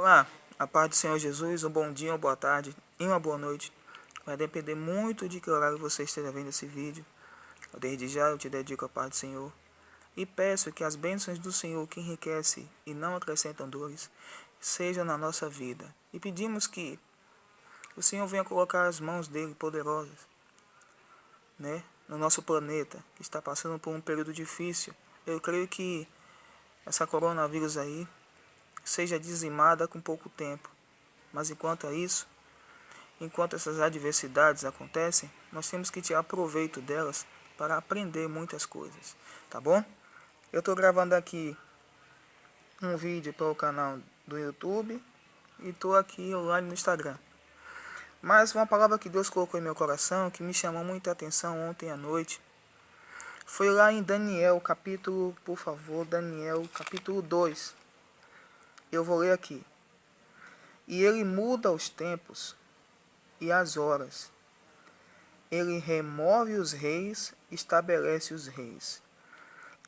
Olá, a paz do Senhor Jesus, um bom dia, uma boa tarde e uma boa noite. Vai depender muito de que horário você esteja vendo esse vídeo. Desde já eu te dedico a paz do Senhor e peço que as bênçãos do Senhor, que enriquece e não acrescentam dores, sejam na nossa vida. E pedimos que o Senhor venha colocar as mãos dele poderosas, no nosso planeta, que está passando por um período difícil. Eu creio que essa coronavírus aí seja dizimada com pouco tempo. Mas enquanto essas adversidades acontecem, nós temos que tirar proveito delas para aprender muitas coisas, tá bom? Eu estou gravando aqui um vídeo para o canal do YouTube e estou aqui online no Instagram. Mas uma palavra que Deus colocou em meu coração, que me chamou muita atenção ontem à noite, foi lá em Daniel, Daniel capítulo 2. Eu vou ler aqui. E ele muda os tempos e as horas. Ele remove os reis, estabelece os reis.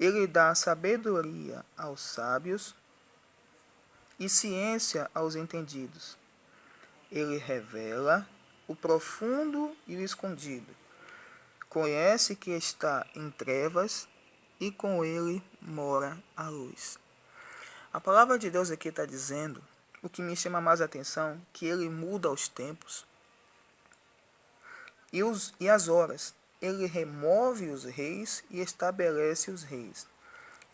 Ele dá sabedoria aos sábios e ciência aos entendidos. Ele revela o profundo e o escondido. Conhece que está em trevas e com ele mora a luz. A palavra de Deus aqui está dizendo, o que me chama mais a atenção, que ele muda os tempos e as horas. Ele remove os reis e estabelece os reis.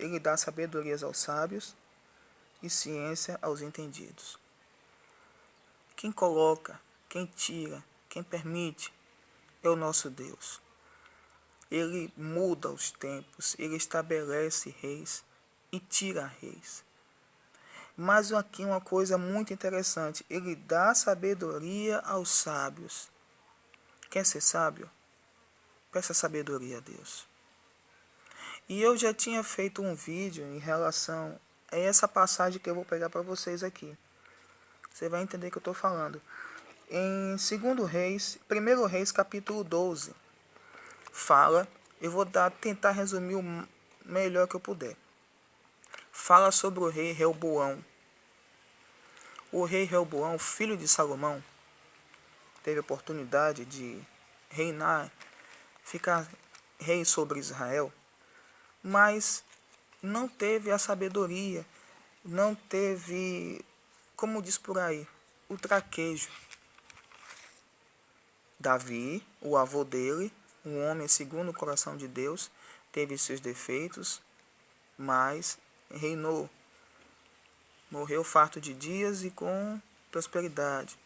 Ele dá sabedorias aos sábios e ciência aos entendidos. Quem coloca, quem tira, quem permite é o nosso Deus. Ele muda os tempos, ele estabelece reis e tira reis. Mas aqui uma coisa muito interessante, ele dá sabedoria aos sábios. Quer ser sábio? Peça sabedoria a Deus. E eu já tinha feito um vídeo em relação a essa passagem que eu vou pegar para vocês aqui. Você vai entender o que eu estou falando. Em 1 Reis, capítulo 12, fala, eu vou tentar resumir o melhor que eu puder. Fala sobre o rei Reoboão. O rei Reoboão, filho de Salomão, teve a oportunidade de reinar, ficar rei sobre Israel, mas não teve a sabedoria, não teve, como diz por aí, o traquejo. Davi, o avô dele, um homem segundo o coração de Deus, teve seus defeitos, mas reinou. Morreu farto de dias e com prosperidade.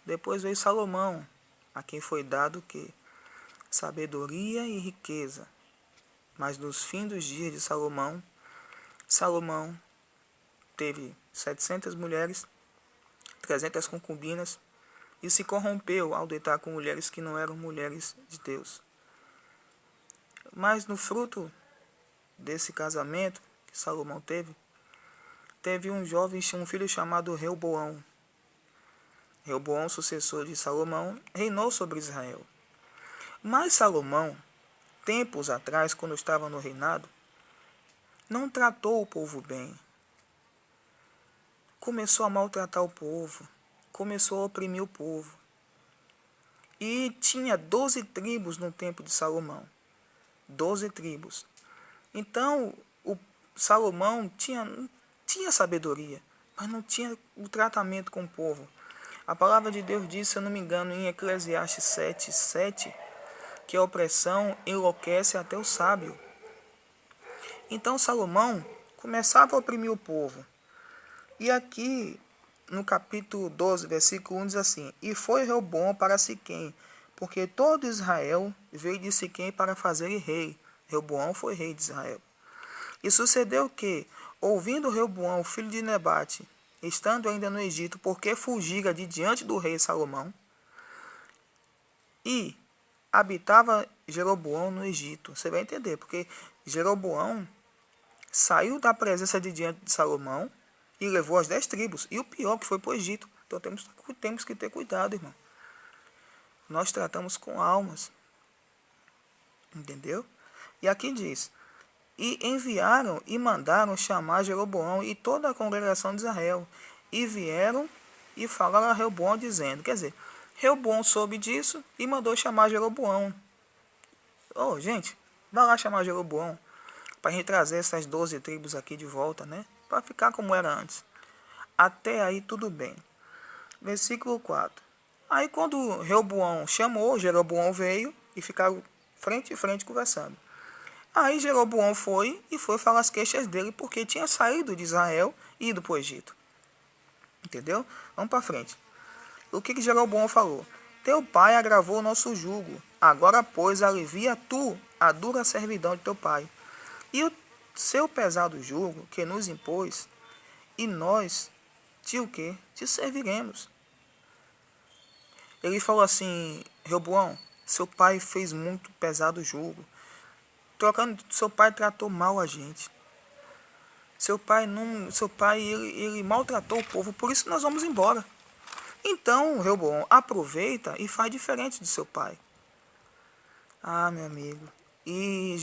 Depois veio Salomão, a quem foi dado o quê? Sabedoria e riqueza. Mas nos fins dos dias de Salomão, Salomão teve 700 mulheres, 300 concubinas, e se corrompeu ao deitar com mulheres que não eram mulheres de Deus. Mas no fruto desse casamento que Salomão teve um filho chamado Reoboão. Reoboão, sucessor de Salomão, reinou sobre Israel. Mas Salomão, tempos atrás, quando estava no reinado, não tratou o povo bem. Começou a maltratar o povo, começou a oprimir o povo. E tinha 12 tribos no tempo de Salomão. 12 tribos. Então, Salomão tinha sabedoria, mas não tinha o tratamento com o povo. A palavra de Deus diz, se eu não me engano, em Eclesiastes 7:7, que a opressão enlouquece até o sábio. Então Salomão começava a oprimir o povo. E aqui, no capítulo 12, versículo 1, diz assim: E foi Reoboão para Siquém, porque todo Israel veio de Siquém para fazer rei. Reoboão foi rei de Israel. E sucedeu que, ouvindo Reoboão, filho de Nebate, estando ainda no Egito, porque fugira de diante do rei Salomão, e habitava Jeroboão no Egito. Você vai entender, porque Jeroboão saiu da presença de diante de Salomão e levou as 10 tribos. E o pior, que foi para o Egito. Então temos que ter cuidado, irmão. Nós tratamos com almas. Entendeu? E aqui diz: E enviaram e mandaram chamar Jeroboão e toda a congregação de Israel. e vieram e falaram a Reoboão dizendo, quer dizer, Reoboão soube disso e mandou chamar Jeroboão. Gente, vai lá chamar Jeroboão para a gente trazer essas 12 tribos aqui de volta, né? Para ficar como era antes. Até aí tudo bem. Versículo 4. Aí quando Reoboão chamou, Jeroboão veio e ficaram frente a frente conversando. Aí Jeroboão foi falar as queixas dele porque tinha saído de Israel e ido para o Egito. Entendeu? Vamos para frente. O que Jeroboão falou? Teu pai agravou o nosso jugo. Agora, pois, alivia tu a dura servidão de teu pai. E o seu pesado jugo que nos impôs, e nós te o quê? Te serviremos. Ele falou assim, Reoboão, seu pai fez muito pesado jugo. Seu pai tratou mal a gente. Seu pai ele maltratou o povo, por isso nós vamos embora. Então, Reoboão, aproveita e faz diferente do seu pai. Ah, meu amigo. E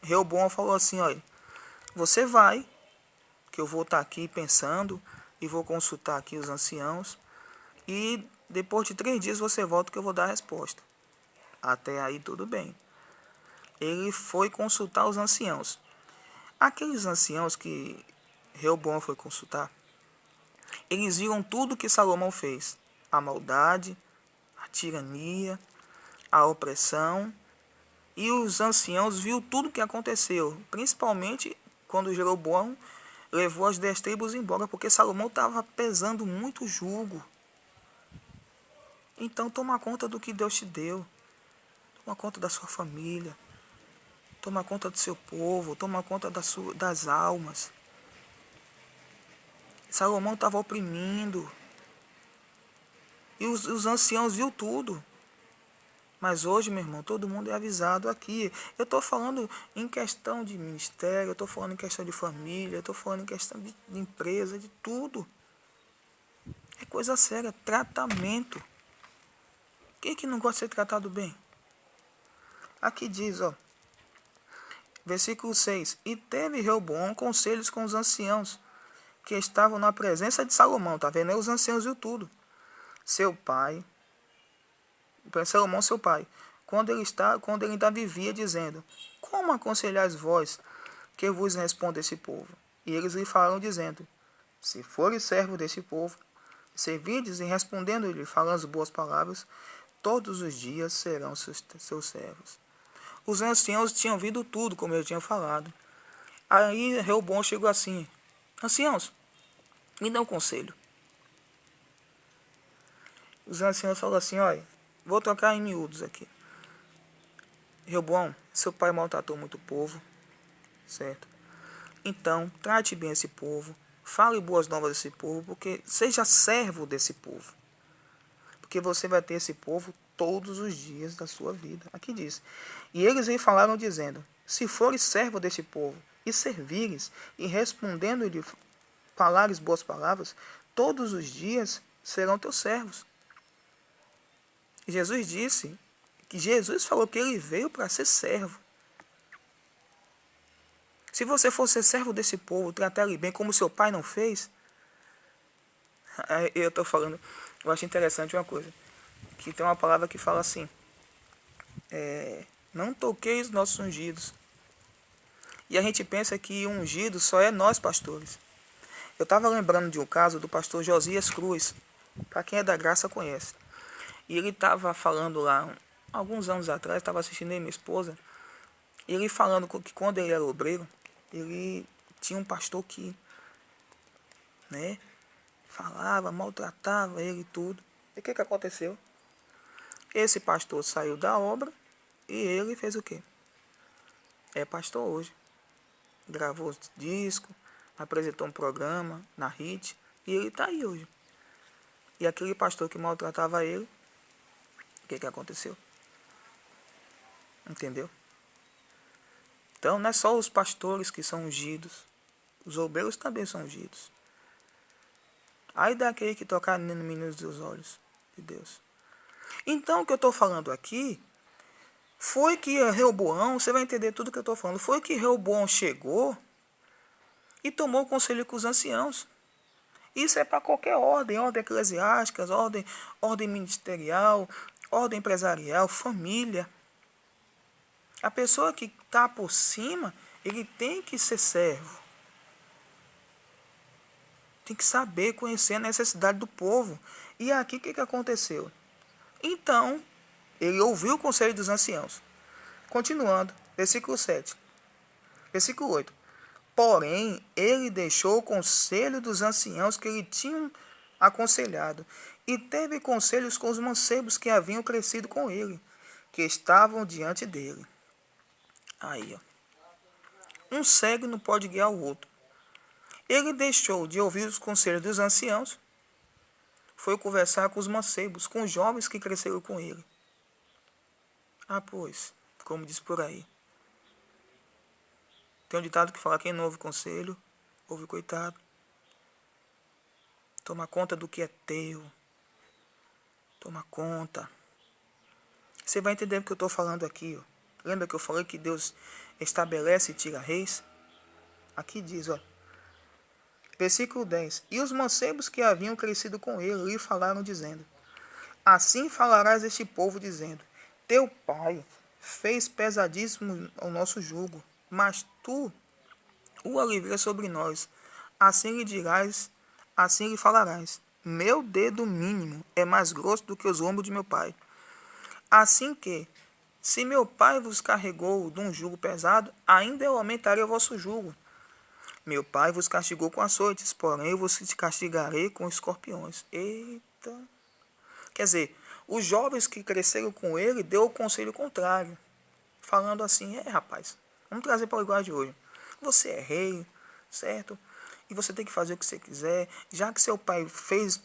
Reoboão falou assim, olha, você vai, que eu vou estar aqui pensando e vou consultar aqui os anciãos. E depois de 3 dias você volta que eu vou dar a resposta. Até aí tudo bem. Ele foi consultar os anciãos. Aqueles anciãos que Reoboão foi consultar, eles viram tudo que Salomão fez. A maldade, a tirania, a opressão. E os anciãos viram tudo o que aconteceu. Principalmente quando Jeroboão levou as 10 tribos embora. Porque Salomão estava pesando muito jugo. Então toma conta do que Deus te deu. Toma conta da sua família. Toma conta do seu povo. Toma conta das almas. Salomão estava oprimindo. E os anciãos viram tudo. Mas hoje, meu irmão, todo mundo é avisado aqui. Eu estou falando em questão de ministério, eu estou falando em questão de família, eu estou falando em questão de empresa, de tudo. É coisa séria, tratamento. Quem que não gosta de ser tratado bem? Aqui diz, versículo 6. E teve Reoboão conselhos com os anciãos, que estavam na presença de Salomão. Tá vendo? Os anciãos viu tudo. Seu pai, Salomão seu pai, quando ele ainda vivia, dizendo, como aconselhais vós que vos responda esse povo? E eles lhe falaram, dizendo, se fores servo desse povo, servides e respondendo-lhe, falando boas palavras, todos os dias serão seus servos. Os anciãos tinham ouvido tudo, como eu tinha falado. Aí Reoboão chegou assim, anciãos, me dão um conselho. Os anciãos falaram assim, olha, vou trocar em miúdos aqui. Reoboão, seu pai maltratou muito o povo, certo? Então, trate bem esse povo, fale boas novas desse povo, porque seja servo desse povo. Porque você vai ter esse povo todos os dias da sua vida. Aqui diz. E eles lhe falaram dizendo, se fores servo desse povo, e servires, e respondendo-lhe falares boas palavras, todos os dias serão teus servos. Jesus disse que Jesus falou que ele veio para ser servo. Se você for ser servo desse povo, tratar ele bem como seu pai não fez, eu estou falando, eu acho interessante uma coisa, que tem uma palavra que fala assim, não toqueis os nossos ungidos. E a gente pensa que ungido só é nós pastores. Eu estava lembrando de um caso do pastor Josias Cruz, para quem é da graça conhece. E ele estava falando lá, alguns anos atrás, estava assistindo aí minha esposa, e ele falando que quando ele era obreiro, ele tinha um pastor que, falava, maltratava ele e tudo. E o que aconteceu? Esse pastor saiu da obra e ele fez o quê? É pastor hoje. Gravou disco, apresentou um programa na HIT e ele está aí hoje. E aquele pastor que maltratava ele, o que aconteceu? Entendeu? Então não é só os pastores que são ungidos. Os obreiros também são ungidos. Aí daquele que tocar no menino dos olhos de Deus. Então o que eu estou falando aqui foi que Reoboão, você vai entender tudo que eu estou falando, foi que Reoboão chegou e tomou conselho com os anciãos. Isso é para qualquer ordem, ordem eclesiástica, ordem ministerial, ordem empresarial, família. A pessoa que está por cima, ele tem que ser servo. Tem que saber, conhecer a necessidade do povo. E aqui o que aconteceu? Então, ele ouviu o conselho dos anciãos. Continuando, versículo 7. Versículo 8. Porém, ele deixou o conselho dos anciãos que lhe tinham aconselhado, e teve conselhos com os mancebos que haviam crescido com ele, que estavam diante dele. Aí, ó. Um cego não pode guiar o outro. Ele deixou de ouvir os conselhos dos anciãos, foi conversar com os mancebos, com os jovens que cresceram com ele. Ah, pois, como diz por aí. Tem um ditado que fala: quem não ouve conselho, ouve coitado. Toma conta do que é teu. Toma conta. Você vai entender o que eu estou falando aqui. Ó. Lembra que eu falei que Deus estabelece e tira reis? Aqui diz, ó. Versículo 10. E os mancebos que haviam crescido com ele lhe falaram, dizendo: assim falarás este povo, dizendo: teu pai fez pesadíssimo o nosso jugo, mas tu o alivias sobre nós. Assim lhe dirás, assim lhe falarás: meu dedo mínimo é mais grosso do que os ombros de meu pai. Assim que, se meu pai vos carregou de um jugo pesado, ainda eu aumentarei o vosso jugo. Meu pai vos castigou com açoites, porém eu vos castigarei com escorpiões. Eita! Quer dizer, os jovens que cresceram com ele deu o conselho contrário. Falando assim: rapaz, vamos trazer para o igual de hoje. Você é rei, certo? E você tem que fazer o que você quiser. Já que seu pai fez,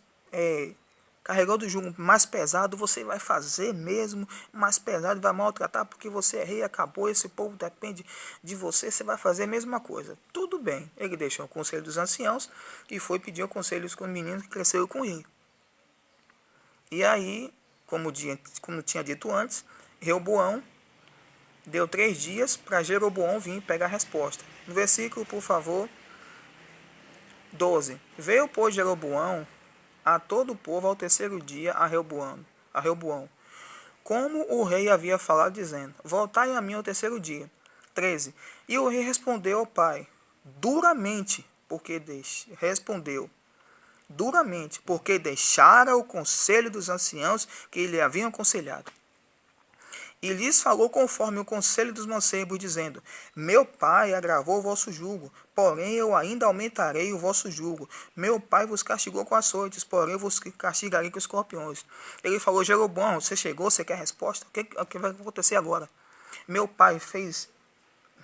carregou do jugo mais pesado, você vai fazer mesmo mais pesado, vai maltratar porque você é rei, acabou, esse povo depende de você, você vai fazer a mesma coisa. Tudo bem. Ele deixou o conselho dos anciãos e foi pedir o conselho com os meninos que cresceram com ele. E aí, como tinha dito antes, Reoboão deu 3 dias para Jeroboão vir pegar a resposta. No versículo, por favor, 12. Veio, pois, Jeroboão a todo o povo ao terceiro dia a Reoboão, como o rei havia falado, dizendo: voltai a mim ao terceiro dia. 13. E o rei respondeu ao pai, duramente, porque deixara o conselho dos anciãos que lhe haviam aconselhado. E lhes falou conforme o conselho dos mancebos, dizendo: meu pai agravou o vosso jugo, porém eu ainda aumentarei o vosso jugo. Meu pai vos castigou com açoites, porém eu vos castigarei com escorpiões. Ele falou: Jeroboão, você chegou, você quer resposta? O que vai acontecer agora? Meu pai fez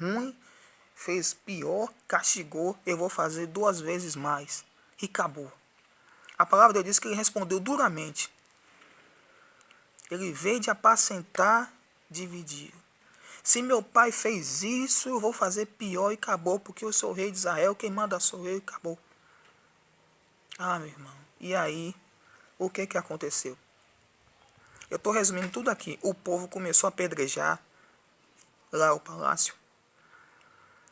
ruim, fez pior, castigou, eu vou fazer 2 vezes mais. E acabou. A palavra de Deus diz que ele respondeu duramente. Ele veio de apacentar, dividir. Se meu pai fez isso, eu vou fazer pior e acabou, porque eu sou rei de Israel, quem manda sou eu e acabou. Ah, meu irmão. E aí, o que aconteceu? Eu estou resumindo tudo aqui. O povo começou a apedrejar lá o palácio.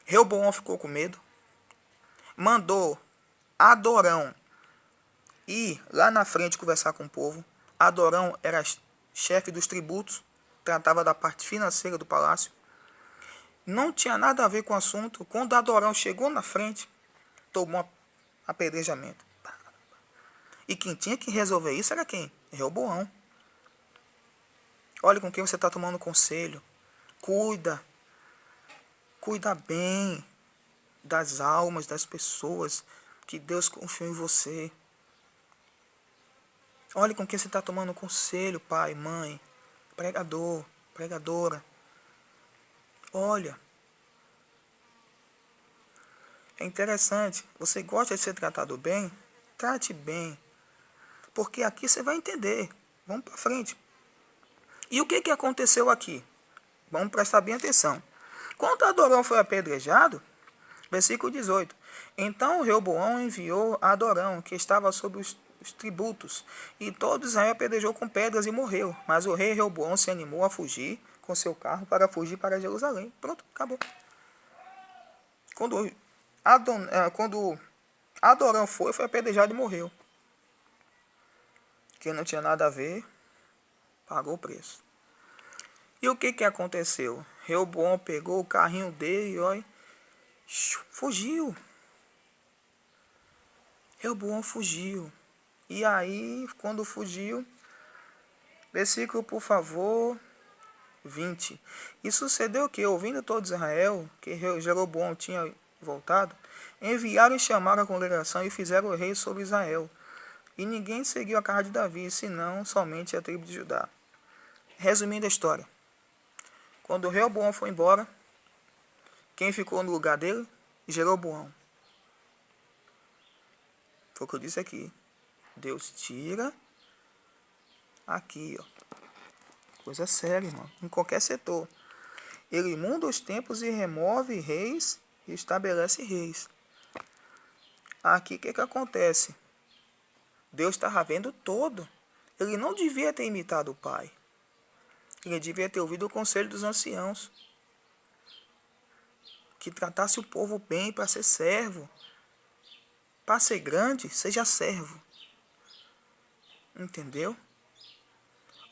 Reoboão ficou com medo. Mandou Adorão ir lá na frente conversar com o povo. Adorão era chefe dos tributos, tratava da parte financeira do palácio. Não tinha nada a ver com o assunto. Quando Adorão chegou na frente, tomou apedrejamento. E quem tinha que resolver isso era quem? Reoboão. Olha com quem você está tomando conselho. Cuida bem das almas das pessoas que Deus confiou em você. Olhe com quem você está tomando conselho, pai, mãe, pregador, pregadora. Olha. É interessante. Você gosta de ser tratado bem? Trate bem. Porque aqui você vai entender. Vamos para frente. E o que aconteceu aqui? Vamos prestar bem atenção. Quando Adorão foi apedrejado, versículo 18. Então Reoboão enviou Adorão, que estava sob os tributos, e todo Israel apedrejou com pedras e morreu. Mas o rei Reoboão se animou a fugir com seu carro para fugir para Jerusalém. Pronto, acabou. Quando Adorão foi apedrejado e morreu. Quem não tinha nada a ver, pagou o preço. E o que aconteceu? Reoboão pegou o carrinho dele e olha, fugiu. Reoboão fugiu. E aí, quando fugiu, versículo, por favor, 20. E sucedeu que, ouvindo todo Israel, que Jeroboão tinha voltado, enviaram e chamaram a congregação e fizeram o rei sobre Israel. E ninguém seguiu a casa de Davi, senão somente a tribo de Judá. Resumindo a história. Quando Reoboão foi embora, quem ficou no lugar dele? Jeroboão. Foi o que eu disse aqui. Deus tira aqui, ó. Coisa séria, irmão. Em qualquer setor. Ele muda os tempos e remove reis e estabelece reis. Aqui o que acontece? Deus estava vendo todo. Ele não devia ter imitado o pai. Ele devia ter ouvido o conselho dos anciãos. Que tratasse o povo bem para ser servo. Para ser grande, seja servo. Entendeu?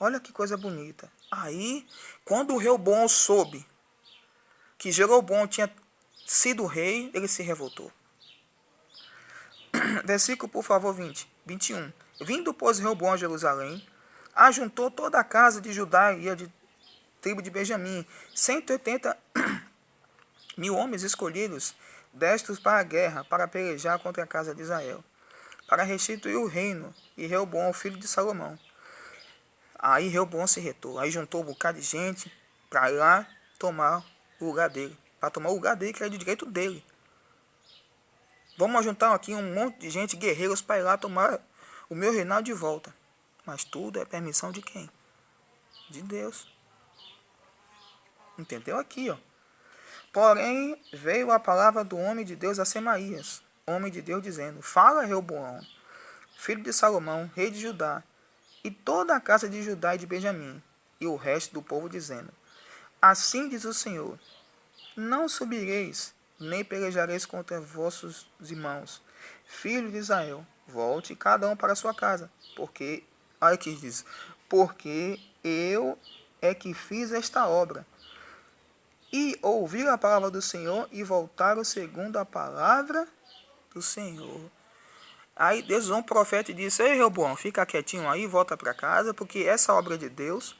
Olha que coisa bonita. Aí, quando o Reoboão soube que Jeroboão tinha sido rei, ele se revoltou. Versículo, por favor, 21. Vindo, pois, Reoboão a Jerusalém, ajuntou toda a casa de Judá e a de tribo de Benjamim, 180 mil homens escolhidos, destros para a guerra, para pelejar contra a casa de Israel, para restituir o reino, e Reoboão, filho de Salomão. Aí Reoboão se retou, aí juntou um bocado de gente para ir lá tomar o lugar dele, para tomar o lugar dele, que era de direito dele. Vamos juntar aqui um monte de gente, guerreiros, para ir lá tomar o meu reinado de volta. Mas tudo é permissão de quem? De Deus. Entendeu aqui, ó. Porém, veio a palavra do homem de Deus a Semaías, homem de Deus, dizendo: Fala, Reoboão, filho de Salomão, rei de Judá, e toda a casa de Judá e de Benjamim, e o resto do povo, dizendo: Assim diz o Senhor: Não subireis, nem pelejareis contra vossos irmãos, filhos de Israel. Volte cada um para a sua casa, porque, olha que diz, porque eu é que fiz esta obra. E ouviram a palavra do Senhor e voltaram segundo a palavra do Senhor. Aí Deus, um profeta, disse: Ei, Reoboão, fica quietinho aí, volta para casa, porque essa obra de Deus,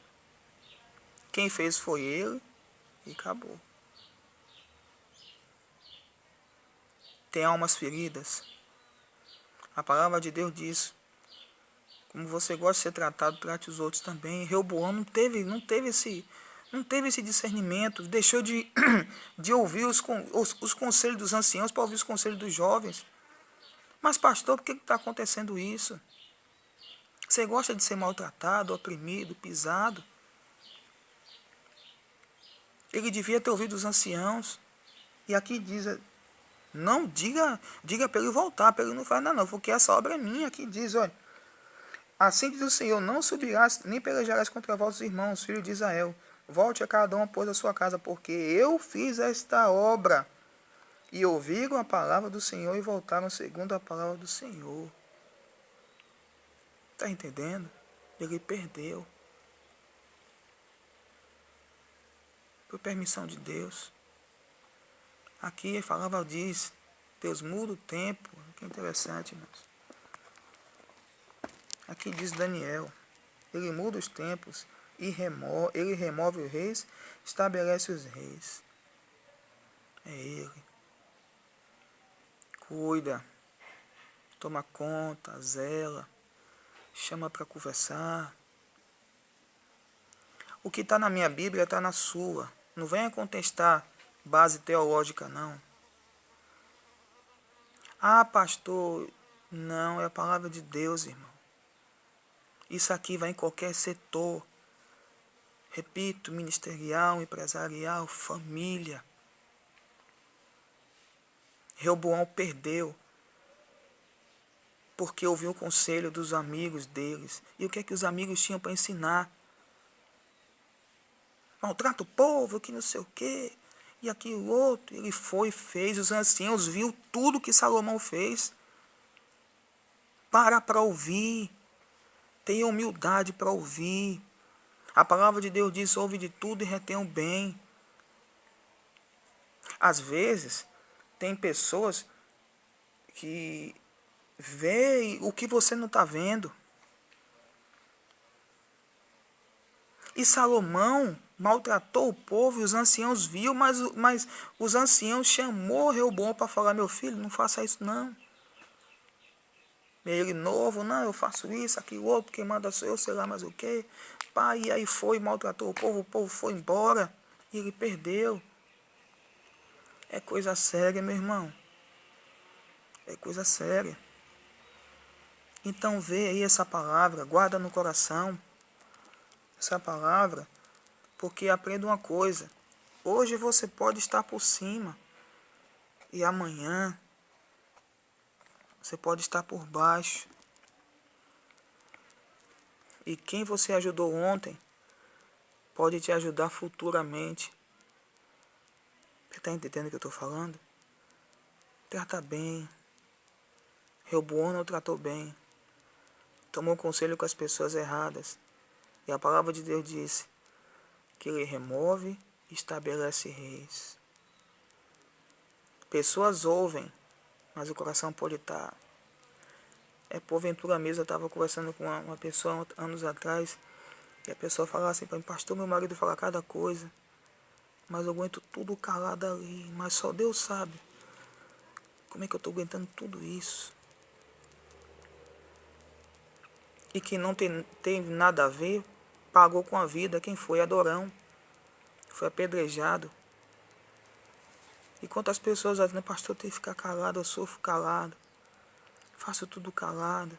quem fez foi ele, e acabou. Tem almas feridas. A palavra de Deus diz: como você gosta de ser tratado, trate os outros também. Reoboão não teve esse discernimento, deixou de ouvir os conselhos dos anciãos para ouvir os conselhos dos jovens. Mas, pastor, por que está acontecendo isso? Você gosta de ser maltratado, oprimido, pisado? Ele devia ter ouvido os anciãos. E aqui diz: não, diga para ele voltar, para ele não fazer nada não, porque essa obra é minha. Aqui diz, olha: Assim diz o Senhor: Não subirás, nem pelejarás contra vossos irmãos, filhos de Israel. Volte a cada um após a sua casa, porque eu fiz esta obra. E ouviram a palavra do Senhor e voltaram segundo a palavra do Senhor. Está entendendo? Ele perdeu. Por permissão de Deus. Aqui a palavra diz: Deus muda o tempo. Que interessante, irmãos. Aqui diz Daniel: Ele muda os tempos e ele remove os reis, estabelece os reis. É Ele. Cuida, toma conta, zela, chama para conversar. O que está na minha Bíblia está na sua. Não venha contestar base teológica, não. Ah, pastor, não, é a palavra de Deus, irmão. Isso aqui vai em qualquer setor. Repito, ministerial, empresarial, família. Reoboão perdeu porque ouviu o conselho dos amigos deles. E o que é que os amigos tinham para ensinar? Maltrata o povo, que não sei o quê, e aquilo outro. Ele foi e fez. Os anciãos viu tudo que Salomão fez. Para ouvir. Tenha humildade para ouvir. A palavra de Deus diz: ouve de tudo e retém o bem. Às vezes, tem pessoas que veem o que você não está vendo. E Salomão maltratou o povo e os anciãos viam, mas os anciãos chamou Reoboão para falar: meu filho, não faça isso não. Ele novo, não, eu faço isso, aquilo outro, quem manda sou eu, sei lá mais o que. Pai, e aí foi, maltratou o povo foi embora e ele perdeu. É coisa séria, meu irmão. É coisa séria. Então vê aí essa palavra, guarda no coração essa palavra, porque aprenda uma coisa. Hoje você pode estar por cima e amanhã você pode estar por baixo. E quem você ajudou ontem pode te ajudar futuramente. Você está entendendo o que eu estou falando? Trata bem. Reoboão não tratou bem. Tomou conselho com as pessoas erradas. E a palavra de Deus disse que ele remove e estabelece reis. Pessoas ouvem, mas o coração pode estar. Porventura mesmo, eu estava conversando com uma pessoa anos atrás, e a pessoa falava assim para mim: pastor, meu marido fala cada coisa, mas eu aguento tudo calado ali, mas só Deus sabe como é que eu estou aguentando tudo isso. E que não tem nada a ver, pagou com a vida. Quem foi? Adorão. Foi apedrejado. E quantas pessoas dizem: pastor, eu tenho que ficar calado, eu sofro calado, faço tudo calado,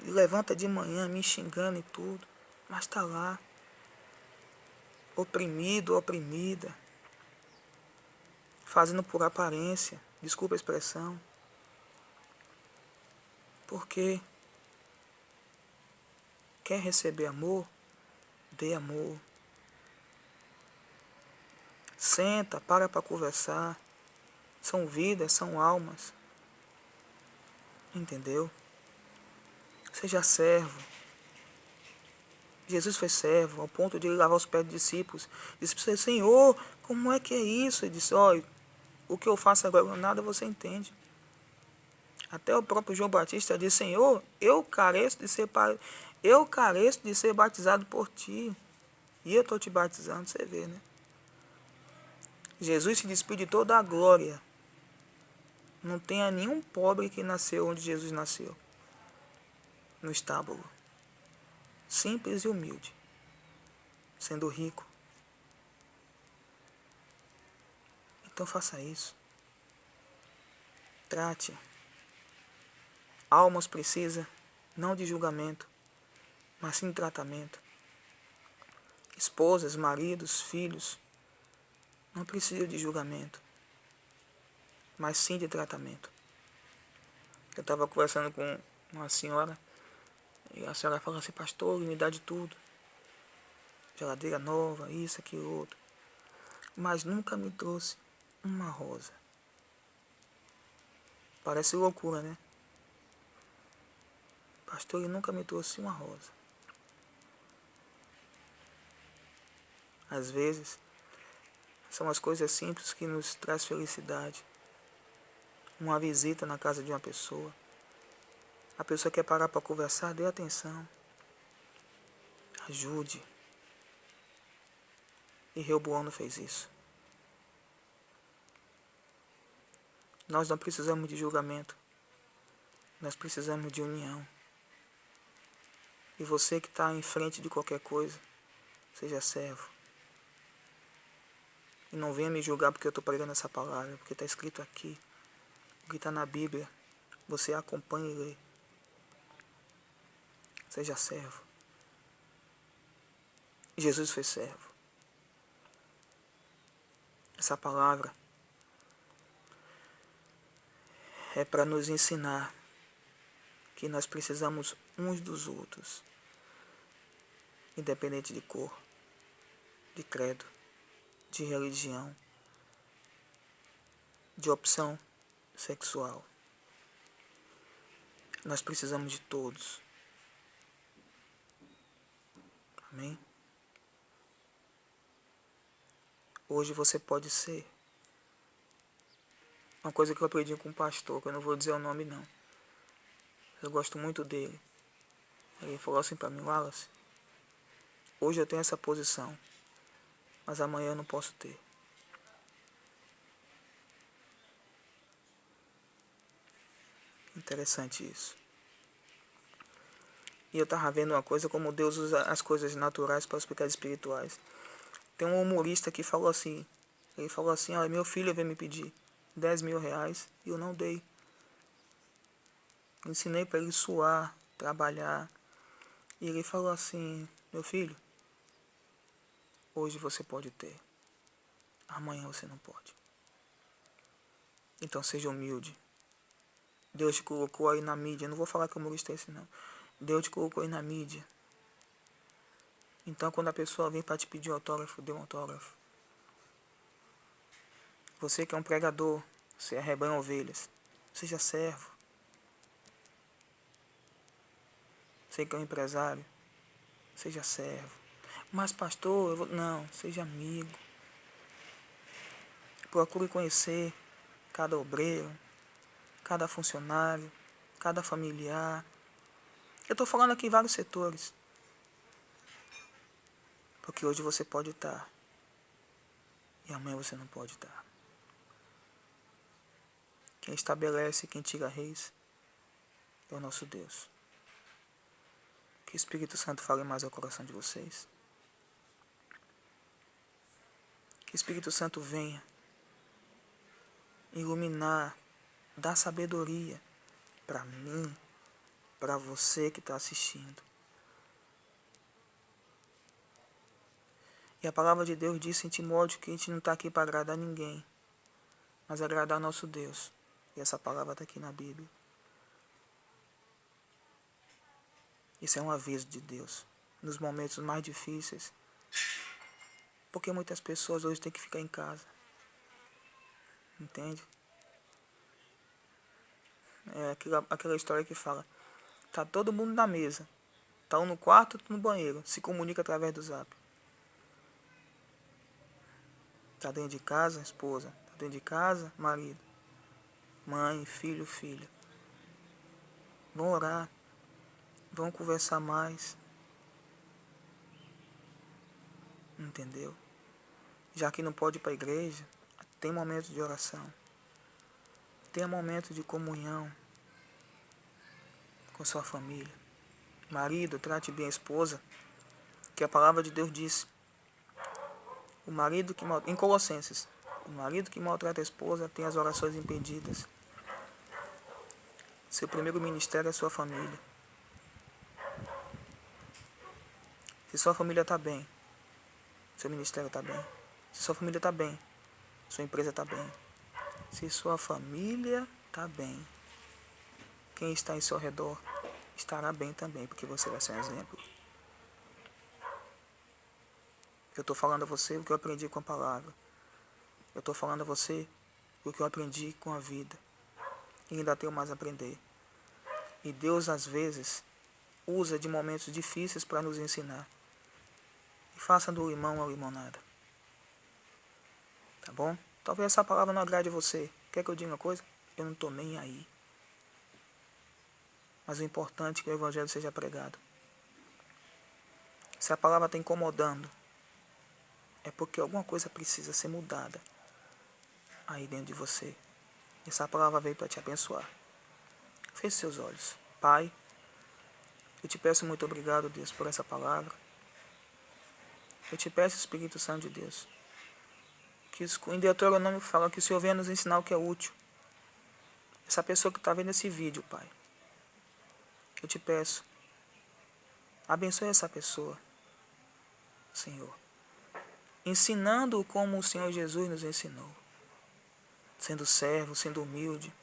levanta de manhã me xingando e tudo, mas está lá, oprimido, oprimida, fazendo por aparência, desculpa a expressão. Porque quer receber amor? Dê amor. Senta, para conversar. São vidas, são almas. Entendeu? Seja servo. Jesus foi servo, ao ponto de ele lavar os pés dos discípulos. Disse para você: Senhor, como é que é isso? Ele disse: olha, o que eu faço agora, nada você entende. Até o próprio João Batista disse: Senhor, eu careço de ser batizado por ti. E eu estou te batizando, você vê, né? Jesus se despiu de toda a glória. Não tenha nenhum pobre que nasceu onde Jesus nasceu. No estábulo. Simples e humilde. Sendo rico. Então faça isso. Trate. Almas precisam não de julgamento, mas sim de tratamento. Esposas, maridos, filhos não precisam de julgamento, mas sim de tratamento. Eu estava conversando com uma senhora e a senhora falou assim: pastor, me dá de tudo. Geladeira nova, isso, aquilo, outro. Mas nunca me trouxe uma rosa. Parece loucura, né? Pastor, ele nunca me trouxe uma rosa. Às vezes, são as coisas simples que nos traz felicidade. Uma visita na casa de uma pessoa. A pessoa quer parar para conversar, dê atenção. Ajude. E Reoboão não fez isso. Nós não precisamos de julgamento. Nós precisamos de união. E você que está em frente de qualquer coisa, seja servo. E não venha me julgar porque eu estou pregando essa palavra, porque está escrito aqui. O que está na Bíblia, você acompanha e lê. Seja servo. Jesus foi servo. Essa palavra é para nos ensinar que nós precisamos uns dos outros, independente de cor, de credo, de religião, de opção sexual. Nós precisamos de todos. Amém? Hoje você pode ser. Uma coisa que eu aprendi com um pastor, que eu não vou dizer o nome não. Eu gosto muito dele. Ele falou assim para mim: Wallace, hoje eu tenho essa posição, mas amanhã eu não posso ter. Interessante isso. E eu estava vendo uma coisa, como Deus usa as coisas naturais para explicar as espirituais. Tem um humorista que falou assim, ele falou assim: olha, meu filho veio me pedir 10 mil reais e eu não dei. Ensinei para ele suar, trabalhar. E ele falou assim: meu filho, hoje você pode ter, amanhã você não pode. Então seja humilde. Deus te colocou aí na mídia. Eu não vou falar que o humorista é esse não. Deus te colocou aí na mídia. Então quando a pessoa vem para te pedir autógrafo, dê um autógrafo. Você que é um pregador, você arrebanha ovelhas, seja servo. Você que é um empresário, seja servo. Mas pastor, não, seja amigo. Procure conhecer cada obreiro, cada funcionário, cada familiar. Eu estou falando aqui em vários setores. Porque hoje você pode estar e amanhã você não pode estar. Quem estabelece, quem tira reis é o nosso Deus. Que o Espírito Santo fale mais ao coração de vocês. Que o Espírito Santo venha iluminar, dar sabedoria para mim, para você que está assistindo. E a palavra de Deus diz em Timóteo que a gente não está aqui para agradar ninguém, mas agradar nosso Deus. E essa palavra está aqui na Bíblia. Isso é um aviso de Deus. Nos momentos mais difíceis. Porque muitas pessoas hoje têm que ficar em casa. Entende? É aquela história que fala: tá todo mundo na mesa. Tá um no quarto, outro no banheiro. Se comunica através do zap. Tá dentro de casa, esposa. Tá dentro de casa, marido. Mãe, filho, filha. Vão orar. Vão conversar mais. Entendeu? Já que não pode ir para a igreja, tem momentos de oração. Tenha momento de comunhão com sua família. Marido, trate bem a esposa, que a palavra de Deus diz: o marido que em Colossenses, o marido que maltrata a esposa tem as orações impedidas. Seu primeiro ministério é a sua família. Se sua família está bem, seu ministério está bem. Se sua família está bem, sua empresa está bem. Se sua família está bem, quem está em seu redor estará bem também, porque você vai ser um exemplo. Eu estou falando a você o que eu aprendi com a palavra. Eu estou falando a você o que eu aprendi com a vida. E ainda tenho mais a aprender. E Deus, às vezes, usa de momentos difíceis para nos ensinar. E faça do limão a limonada. Tá bom? Talvez essa palavra não agrade a você. Quer que eu diga uma coisa? Eu não estou nem aí. Mas o importante é que o Evangelho seja pregado. Se a palavra está incomodando, é porque alguma coisa precisa ser mudada aí dentro de você. Essa palavra veio para te abençoar. Feche seus olhos. Pai, eu te peço muito obrigado, Deus, por essa palavra. Eu te peço, Espírito Santo de Deus, que em Deuteronômio fala que o Senhor venha nos ensinar o que é útil. Essa pessoa que está vendo esse vídeo, Pai, eu te peço, abençoe essa pessoa, Senhor, ensinando como o Senhor Jesus nos ensinou, sendo servo, sendo humilde,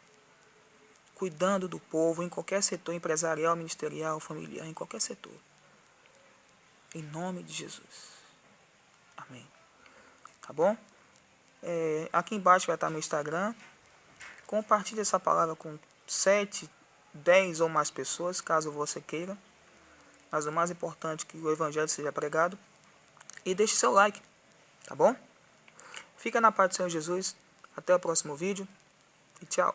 cuidando do povo em qualquer setor, empresarial, ministerial, familiar, em qualquer setor. Em nome de Jesus. Amém. Tá bom? Aqui embaixo vai estar meu Instagram. Compartilhe essa palavra com 7 10 ou mais pessoas, caso você queira. Mas o mais importante é que o evangelho seja pregado. E deixe seu like, tá bom? Fica na paz do Senhor Jesus. Até o próximo vídeo. E tchau.